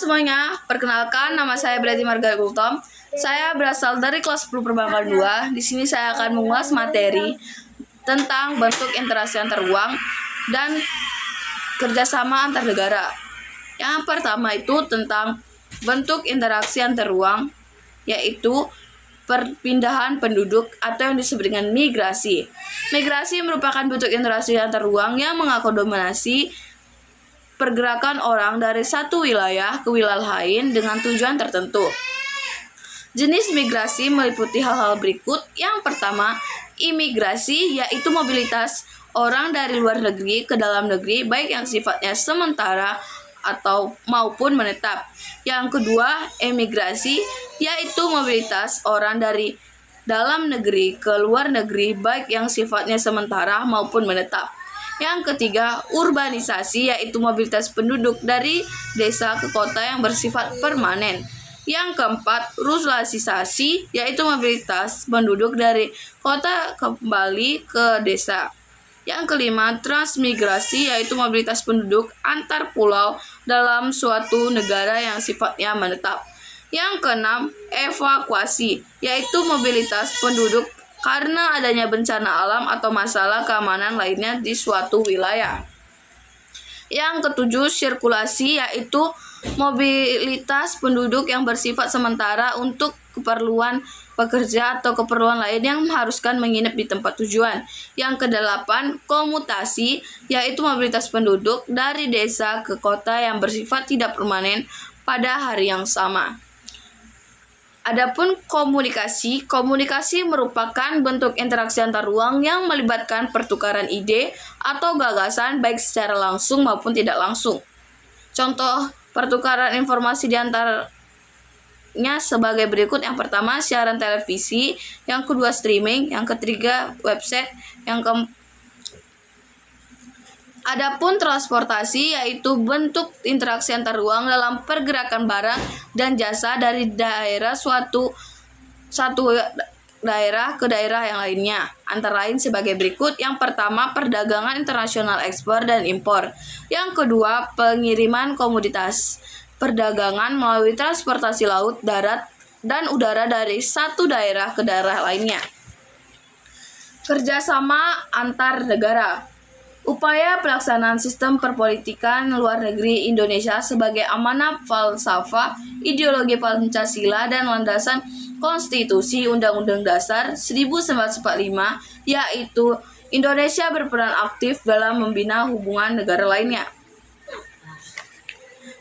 semuanya, perkenalkan nama saya Berarti Marga Gultom. Saya berasal dari kelas 10 Perbankan 2. Di sini saya akan mengulas materi tentang bentuk interaksi antar uang dan kerjasama antar negara. Yang pertama itu tentang bentuk interaksi antar uang, yaitu perpindahan penduduk atau yang disebut dengan migrasi. Migrasi merupakan bentuk interaksi antar uang yang mengakomodasi pergerakan orang dari satu wilayah ke wilayah lain dengan tujuan tertentu. Jenis migrasi meliputi hal-hal berikut. Yang pertama, imigrasi, yaitu mobilitas orang dari luar negeri ke dalam negeri, baik yang sifatnya sementara atau maupun menetap. Yang kedua, emigrasi, yaitu mobilitas orang dari dalam negeri ke luar negeri, baik yang sifatnya sementara maupun menetap. Yang ketiga, urbanisasi, yaitu mobilitas penduduk dari desa ke kota yang bersifat permanen. Yang keempat, ruralisasi, yaitu mobilitas penduduk dari kota kembali ke desa. Yang kelima, transmigrasi, yaitu mobilitas penduduk antar pulau dalam suatu negara yang sifatnya menetap. Yang keenam, evakuasi, yaitu mobilitas penduduk karena adanya bencana alam atau masalah keamanan lainnya di suatu wilayah. Yang ketujuh, sirkulasi, yaitu mobilitas penduduk yang bersifat sementara untuk keperluan pekerja atau keperluan lain yang mengharuskan menginap di tempat tujuan. Yang kedelapan, komutasi, yaitu mobilitas penduduk dari desa ke kota yang bersifat tidak permanen pada hari yang sama. Adapun komunikasi merupakan bentuk interaksi antar ruang yang melibatkan pertukaran ide atau gagasan baik secara langsung maupun tidak langsung. Contoh pertukaran informasi di antaranya sebagai berikut. Yang pertama, siaran televisi. Yang kedua, streaming. Yang ketiga, website. Adapun transportasi, yaitu bentuk interaksi antar ruang dalam pergerakan barang dan jasa dari satu daerah ke daerah yang lainnya. Antara lain sebagai berikut. Yang pertama, perdagangan internasional ekspor dan impor. Yang kedua, pengiriman komoditas. Perdagangan melalui transportasi laut, darat, dan udara dari satu daerah ke daerah lainnya. Kerjasama antar negara. Upaya pelaksanaan sistem perpolitikan luar negeri Indonesia sebagai amanah falsafah ideologi Pancasila dan landasan Konstitusi Undang-Undang Dasar 1945, yaitu Indonesia berperan aktif dalam membina hubungan negara lainnya.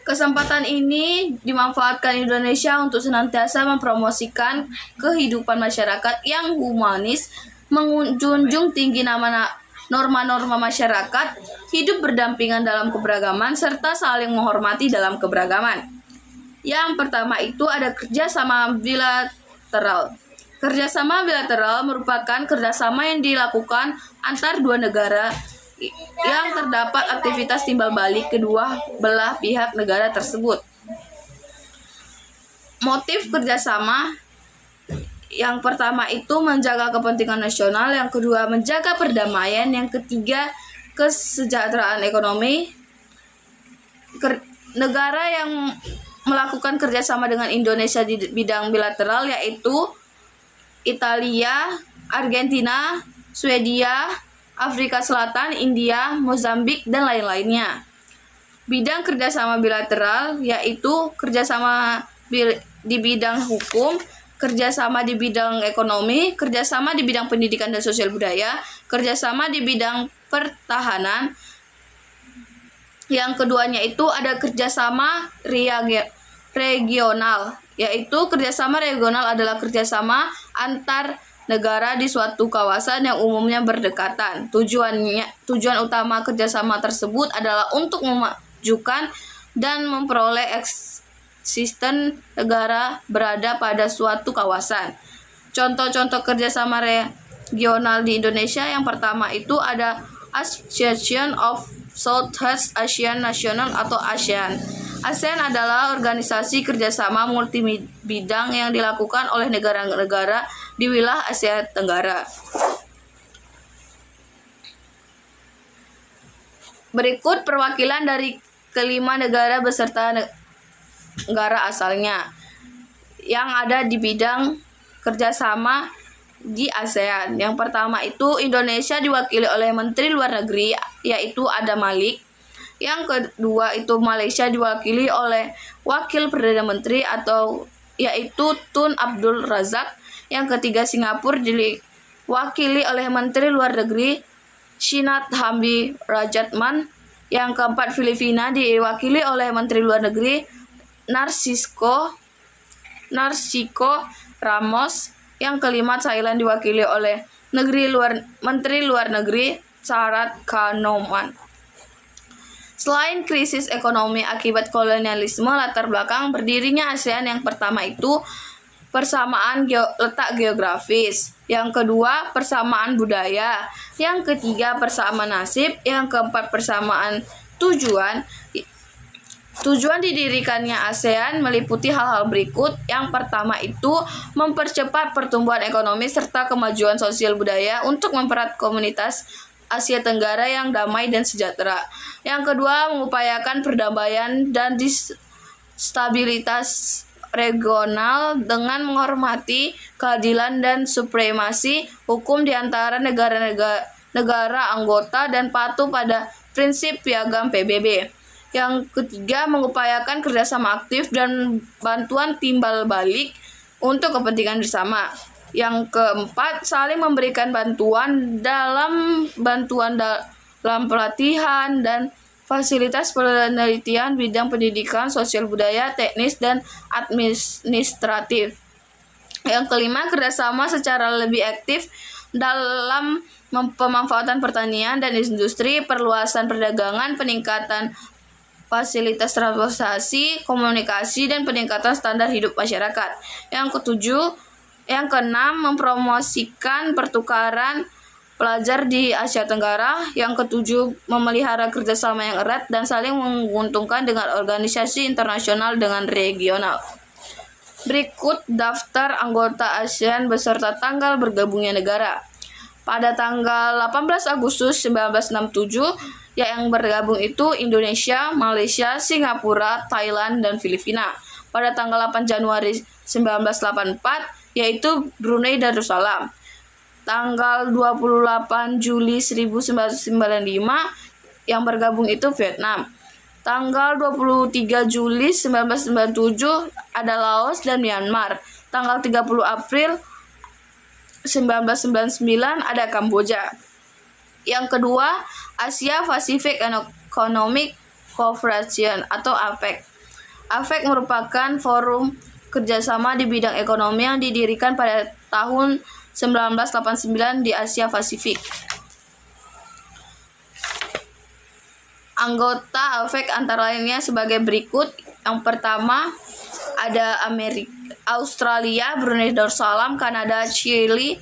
Kesempatan ini dimanfaatkan Indonesia untuk senantiasa mempromosikan kehidupan masyarakat yang humanis, menjunjung tinggi norma-norma masyarakat, hidup berdampingan dalam keberagaman, serta saling menghormati dalam keberagaman. Yang pertama itu ada kerjasama bilateral. Kerjasama bilateral merupakan kerjasama yang dilakukan antar dua negara yang terdapat aktivitas timbal balik kedua belah pihak negara tersebut. Motif kerjasama yang pertama itu menjaga kepentingan nasional, yang kedua menjaga perdamaian, yang ketiga kesejahteraan ekonomi. Negara yang melakukan kerjasama dengan Indonesia di bidang bilateral yaitu Italia, Argentina, Swedia, Afrika Selatan, India, Mozambik, dan lain-lainnya. Bidang kerjasama bilateral yaitu kerjasama di bidang hukum, kerjasama di bidang ekonomi, kerjasama di bidang pendidikan dan sosial budaya, kerjasama di bidang pertahanan. Yang keduanya itu ada kerjasama regional, yaitu kerjasama regional adalah kerjasama antar negara di suatu kawasan yang umumnya berdekatan. Tujuan utama kerjasama tersebut adalah untuk memajukan dan memperoleh eksisten negara berada pada suatu kawasan. Contoh-contoh kerjasama regional di Indonesia yang pertama itu ada Association of Southeast Asian Nations atau ASEAN. ASEAN adalah organisasi kerjasama multibidang yang dilakukan oleh negara-negara di wilayah Asia Tenggara. Berikut perwakilan dari kelima negara beserta negara asalnya yang ada di bidang kerjasama di ASEAN. Yang pertama itu Indonesia diwakili oleh Menteri Luar Negeri yaitu Adam Malik. Yang kedua itu Malaysia diwakili oleh Wakil Perdana Menteri atau yaitu Tun Abdul Razak. Yang ketiga Singapura diwakili oleh Menteri Luar Negeri Shinat Hamdi Rajatman. Yang keempat Filipina diwakili oleh Menteri Luar Negeri Narcisco Ramos. Yang kelima Thailand diwakili oleh Menteri Luar Negeri Charat Khanoman. Selain krisis ekonomi akibat kolonialisme, latar belakang berdirinya ASEAN yang pertama itu persamaan letak geografis, yang kedua persamaan budaya, yang ketiga persamaan nasib, yang keempat persamaan tujuan. Tujuan didirikannya ASEAN meliputi hal-hal berikut. Yang pertama itu mempercepat pertumbuhan ekonomi serta kemajuan sosial budaya untuk mempererat komunitas Asia Tenggara yang damai dan sejahtera. Yang kedua mengupayakan perdamaian dan stabilitas regional dengan menghormati keadilan dan supremasi hukum di antara negara anggota dan patuh pada prinsip piagam PBB. Yang ketiga, mengupayakan kerjasama aktif dan bantuan timbal balik untuk kepentingan bersama. Yang keempat, saling memberikan bantuan dalam pelatihan dan fasilitas penelitian bidang pendidikan, sosial budaya, teknis, dan administratif. Yang kelima, kerjasama secara lebih aktif dalam pemanfaatan pertanian dan industri, perluasan perdagangan, peningkatan fasilitas transportasi, komunikasi, dan peningkatan standar hidup masyarakat. Yang keenam, mempromosikan pertukaran pelajar di Asia Tenggara. Yang ketujuh, memelihara kerjasama yang erat dan saling menguntungkan dengan organisasi internasional dengan regional. Berikut daftar anggota ASEAN beserta tanggal bergabungnya negara. Pada tanggal 18 Agustus 1967, yang bergabung itu Indonesia, Malaysia, Singapura, Thailand, dan Filipina. Pada tanggal 8 Januari 1984, yaitu Brunei Darussalam. Tanggal 28 Juli 1995, yang bergabung itu Vietnam. Tanggal 23 Juli 1997 ada Laos dan Myanmar. Tanggal 30 April 1999 ada Kamboja. Yang kedua, Asia Pacific Economic Cooperation atau APEC. APEC merupakan forum kerjasama di bidang ekonomi yang didirikan pada tahun 1989 di Asia Pasifik. Anggota APEC antara lainnya sebagai berikut. Yang pertama ada Australia, Brunei Darussalam, Kanada, Chili,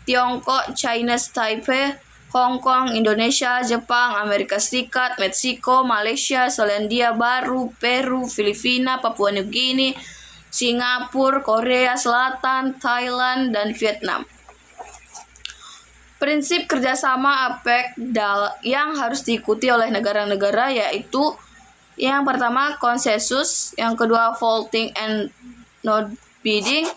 Tiongkok, China, Taipei, Hong Kong, Indonesia, Jepang, Amerika Serikat, Meksiko, Malaysia, Selandia Baru, Peru, Filipina, Papua New Guinea, Singapura, Korea Selatan, Thailand, dan Vietnam. Prinsip kerjasama APEC yang harus diikuti oleh negara-negara yaitu yang pertama konsensus, yang kedua voting and not bidding,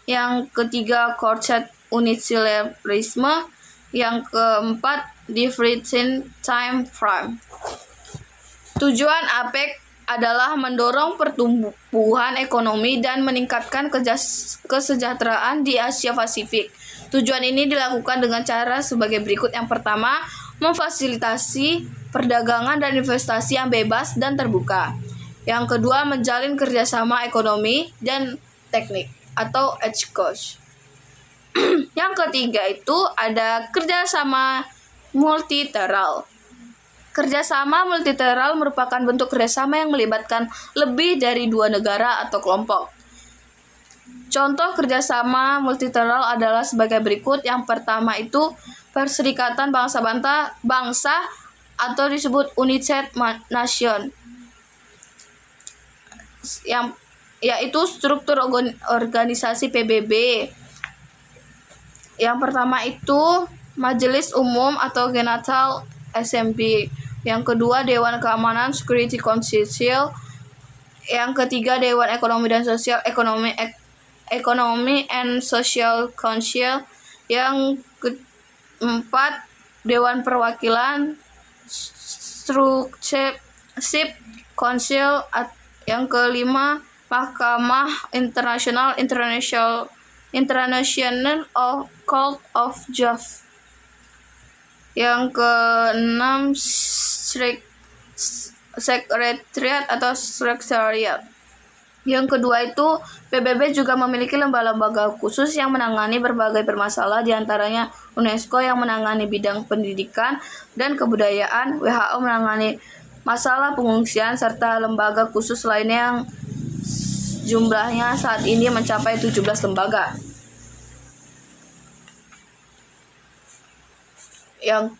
yang ketiga courtesy unilateralisme, yang keempat different time frame. Tujuan APEC adalah mendorong pertumbuhan ekonomi dan meningkatkan kesejahteraan di Asia Pasifik. Tujuan ini dilakukan dengan cara sebagai berikut. Yang pertama, memfasilitasi perdagangan dan investasi yang bebas dan terbuka. Yang kedua, menjalin kerjasama ekonomi dan teknik atau EDGCOS. Yang ketiga itu ada kerjasama multilateral. Kerjasama multilateral merupakan bentuk kerjasama yang melibatkan lebih dari dua negara atau kelompok. Contoh kerjasama multilateral adalah sebagai berikut. Yang pertama itu Perserikatan Bangsa atau disebut United Nations, yaitu struktur organisasi PBB. Yang pertama itu Majelis Umum atau General Assembly. Yang kedua Dewan Keamanan Security Council. Yang ketiga, Dewan Ekonomi dan Sosial Economy and Social Council. Yang keempat, Dewan Perwakilan Strukturship Council. Yang kelima, Mahkamah International Court of Justice. Yang keenam, Sekretariat atau Sekretariat. Yang kedua itu, PBB juga memiliki lembaga-lembaga khusus yang menangani berbagai permasalahan, diantaranya UNESCO yang menangani bidang pendidikan dan kebudayaan, WHO menangani masalah pengungsian, serta lembaga khusus lainnya yang jumlahnya saat ini mencapai 17 lembaga. Yang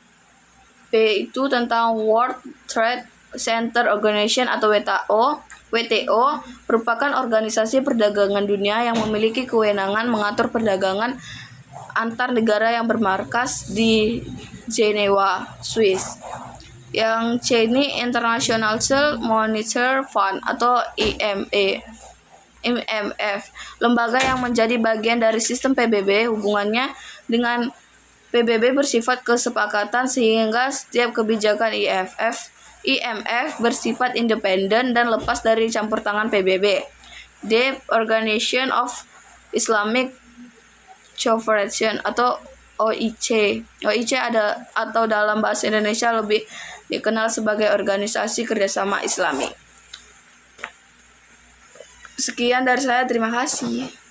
B itu tentang World Trade Center Organization atau WTO merupakan organisasi perdagangan dunia yang memiliki kewenangan mengatur perdagangan antar negara yang bermarkas di Jenewa, Swiss. Yang C ini International Monetary Fund atau IMF, lembaga yang menjadi bagian dari sistem PBB. Hubungannya dengan PBB bersifat kesepakatan sehingga setiap kebijakan IMF bersifat independen dan lepas dari campur tangan PBB. D. Organization of Islamic Cooperation atau OIC. OIC atau dalam bahasa Indonesia lebih dikenal sebagai Organisasi Kerjasama Islami. Sekian dari saya, terima kasih.